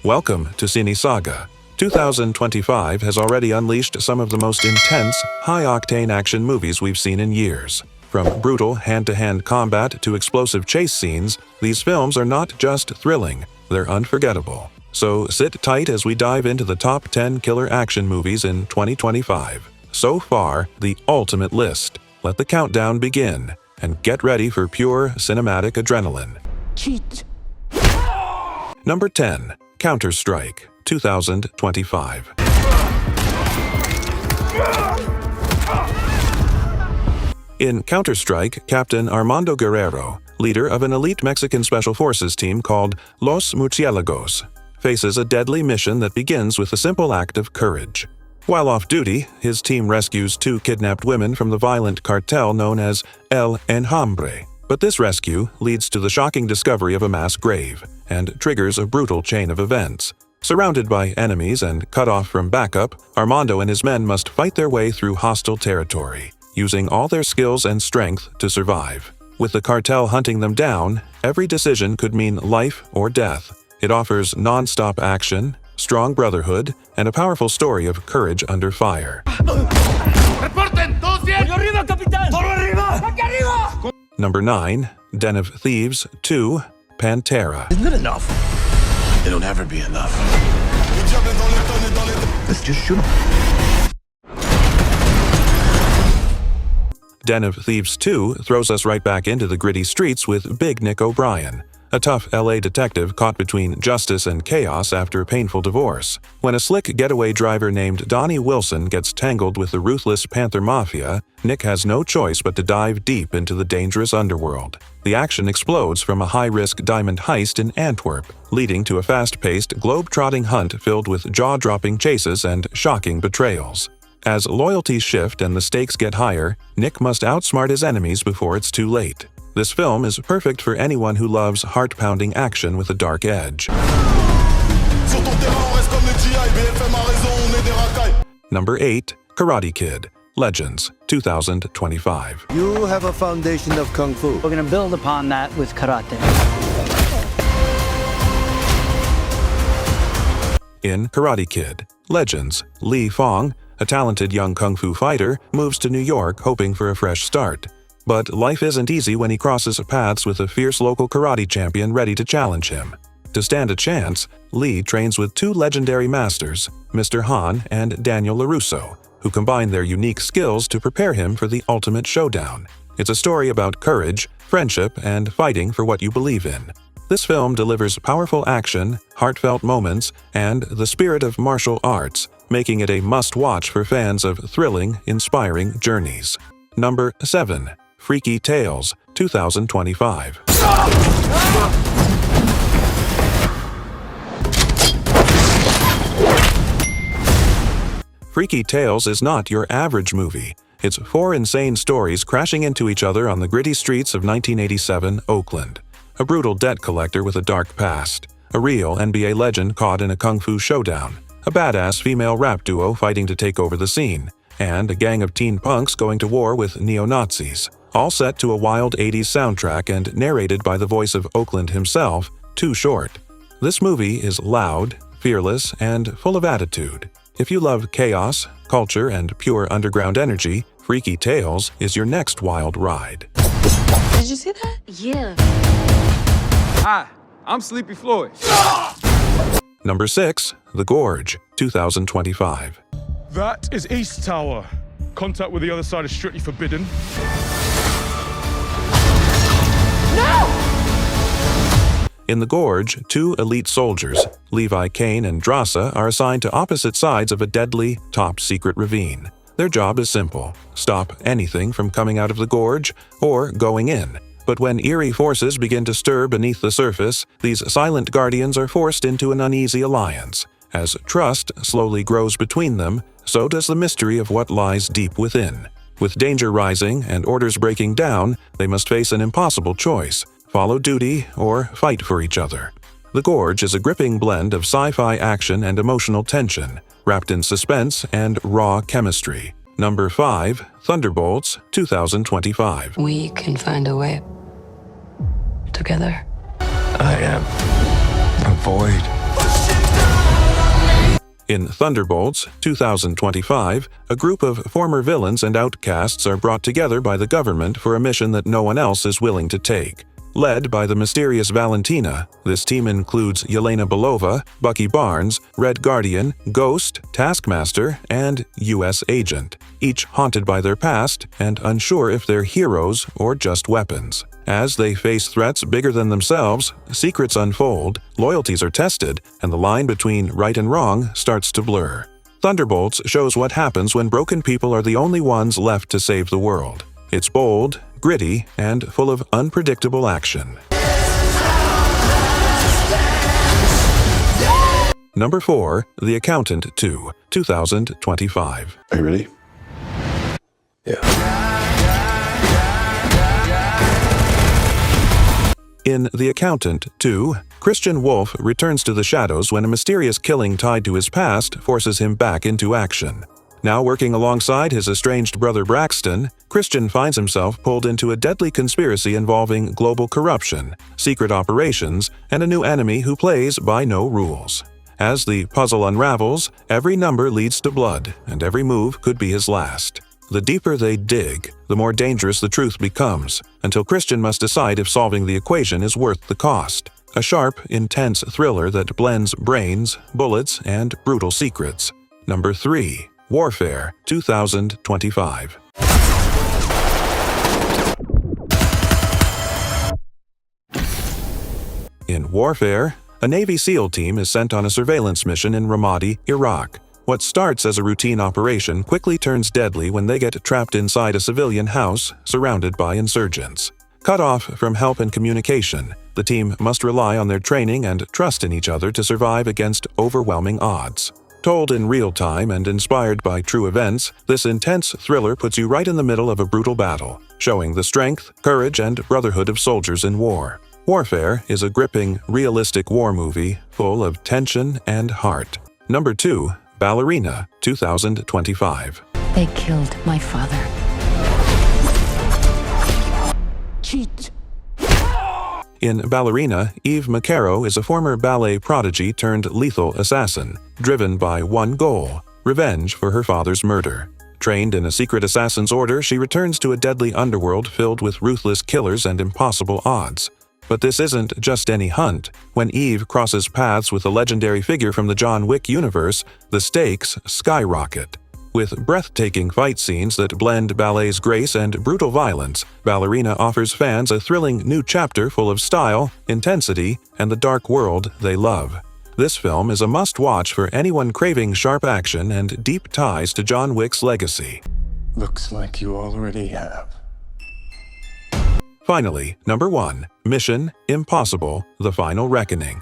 Welcome to CINE SAGA. 2025 has already unleashed some of the most intense, high-octane action movies we've seen in years. From brutal hand-to-hand combat to explosive chase scenes, these films are not just thrilling, they're unforgettable. So sit tight as we dive into the top 10 killer action movies in 2025. So far, the ultimate list. Let the countdown begin, and get ready for pure cinematic adrenaline. Cheat. Number 10. Counter-Strike, 2025. In Counter-Strike, Captain Armando Guerrero, leader of an elite Mexican special forces team called Los Murciélagos, faces a deadly mission that begins with a simple act of courage. While off duty, his team rescues two kidnapped women from the violent cartel known as El Enjambre. But this rescue leads to the shocking discovery of a mass grave and triggers a brutal chain of events. Surrounded by enemies and cut off from backup, Armando and his men must fight their way through hostile territory, using all their skills and strength to survive. With the cartel hunting them down, every decision could mean life or death. It offers non-stop action, strong brotherhood, and a powerful story of courage under fire. Reporten, todos bien. Arriba, capitán. Todo arriba. Aquí arriba. Number 9. Den of Thieves 2. Pantara. Isn't it enough? It'll never be enough. Let's just shoot. Den of Thieves 2 throws us right back into the gritty streets with Big Nick O'Brien, a tough LA detective caught between justice and chaos after a painful divorce. When a slick getaway driver named Donnie Wilson gets tangled with the ruthless Panther Mafia, Nick has no choice but to dive deep into the dangerous underworld. The action explodes from a high-risk diamond heist in Antwerp, leading to a fast-paced, globe-trotting hunt filled with jaw-dropping chases and shocking betrayals. As loyalties shift and the stakes get higher, Nick must outsmart his enemies before it's too late. This film is perfect for anyone who loves heart-pounding action with a dark edge. Number 8. Karate Kid, Legends, 2025. You have a foundation of Kung Fu. We're going to build upon that with karate. In Karate Kid, Legends, Li Fong, a talented young kung fu fighter, moves to New York hoping for a fresh start. But life isn't easy when he crosses paths with a fierce local karate champion ready to challenge him. To stand a chance, Lee trains with two legendary masters, Mr. Han and Daniel LaRusso, who combine their unique skills to prepare him for the ultimate showdown. It's a story about courage, friendship, and fighting for what you believe in. This film delivers powerful action, heartfelt moments, and the spirit of martial arts, making it a must-watch for fans of thrilling, inspiring journeys. Number 7. Freaky Tales, 2025. Freaky Tales is not your average movie. It's four insane stories crashing into each other on the gritty streets of 1987 Oakland. A brutal debt collector with a dark past, a real NBA legend caught in a kung fu showdown, a badass female rap duo fighting to take over the scene, and a gang of teen punks going to war with neo-Nazis. All set to a wild 80s soundtrack and narrated by the voice of Oakland himself, Too Short. This movie is loud, fearless, and full of attitude. If you love chaos, culture, and pure underground energy, Freaky Tales is your next wild ride. Did you see that? Yeah. Hi, I'm Sleepy Floyd. Number 6. The Gorge, 2025. That is East Tower. Contact with the other side is strictly forbidden. In the Gorge, two elite soldiers, Levi Kane and Drasa, are assigned to opposite sides of a deadly, top-secret ravine. Their job is simple: stop anything from coming out of the gorge or going in. But when eerie forces begin to stir beneath the surface, these silent guardians are forced into an uneasy alliance. As trust slowly grows between them, so does the mystery of what lies deep within. With danger rising and orders breaking down, they must face an impossible choice: follow duty or fight for each other. The Gorge is a gripping blend of sci-fi action and emotional tension, wrapped in suspense and raw chemistry. Number 5. Thunderbolts, 2025. We can find a way. Together. I am a void. In Thunderbolts 2025, a group of former villains and outcasts are brought together by the government for a mission that no one else is willing to take. Led by the mysterious Valentina, this team includes Yelena Belova, Bucky Barnes, Red Guardian, Ghost, Taskmaster, and U.S. Agent, each haunted by their past and unsure if they're heroes or just weapons. As they face threats bigger than themselves, secrets unfold, loyalties are tested, and the line between right and wrong starts to blur. Thunderbolts shows what happens when broken people are the only ones left to save the world. It's bold, gritty, and full of unpredictable action. Number 4, The Accountant 2, 2025. Are you ready? Yeah. In The Accountant 2, Christian Wolf returns to the shadows when a mysterious killing tied to his past forces him back into action. Now working alongside his estranged brother Braxton, Christian finds himself pulled into a deadly conspiracy involving global corruption, secret operations, and a new enemy who plays by no rules. As the puzzle unravels, every number leads to blood, and every move could be his last. The deeper they dig, the more dangerous the truth becomes, until Christian must decide if solving the equation is worth the cost. A sharp, intense thriller that blends brains, bullets, and brutal secrets. Number 3. Warfare 2025. In Warfare, a Navy SEAL team is sent on a surveillance mission in Ramadi, Iraq. What starts as a routine operation quickly turns deadly when they get trapped inside a civilian house surrounded by insurgents. Cut off from help and communication, the team must rely on their training and trust in each other to survive against overwhelming odds. Told in real time and inspired by true events, this intense thriller puts you right in the middle of a brutal battle, showing the strength, courage, and brotherhood of soldiers in war. Warfare is a gripping, realistic war movie full of tension and heart. Number 2. Ballerina 2025. They killed my father. Cheat. In Ballerina, Eve Macaro is a former ballet prodigy turned lethal assassin, driven by one goal: revenge for her father's murder. Trained in a secret assassin's order, she returns to a deadly underworld filled with ruthless killers and impossible odds. But this isn't just any hunt. When Eve crosses paths with a legendary figure from the John Wick universe, the stakes skyrocket. With breathtaking fight scenes that blend ballet's grace and brutal violence, Ballerina offers fans a thrilling new chapter full of style, intensity, and the dark world they love. This film is a must-watch for anyone craving sharp action and deep ties to John Wick's legacy. Looks like you already have. Finally, number 1, Mission Impossible: The Final Reckoning.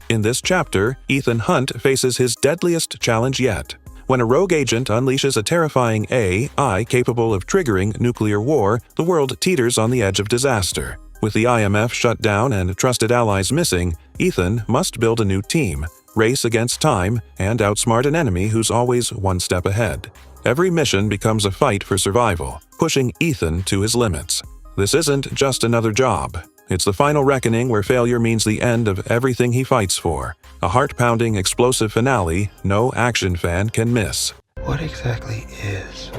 In this chapter, Ethan Hunt faces his deadliest challenge yet. When a rogue agent unleashes a terrifying AI capable of triggering nuclear war, the world teeters on the edge of disaster. With the IMF shut down and trusted allies missing, Ethan must build a new team, race against time, and outsmart an enemy who's always one step ahead. Every mission becomes a fight for survival, pushing Ethan to his limits. This isn't just another job. It's the final reckoning where failure means the end of everything he fights for. A heart-pounding, explosive finale no action fan can miss. What exactly is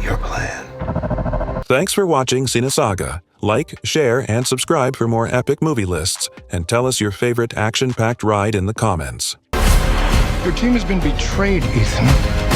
your plan? Thanks for watching CINE SAGA. Like, share, and subscribe for more epic movie lists, and tell us your favorite action-packed ride in the comments. Your team has been betrayed, Ethan.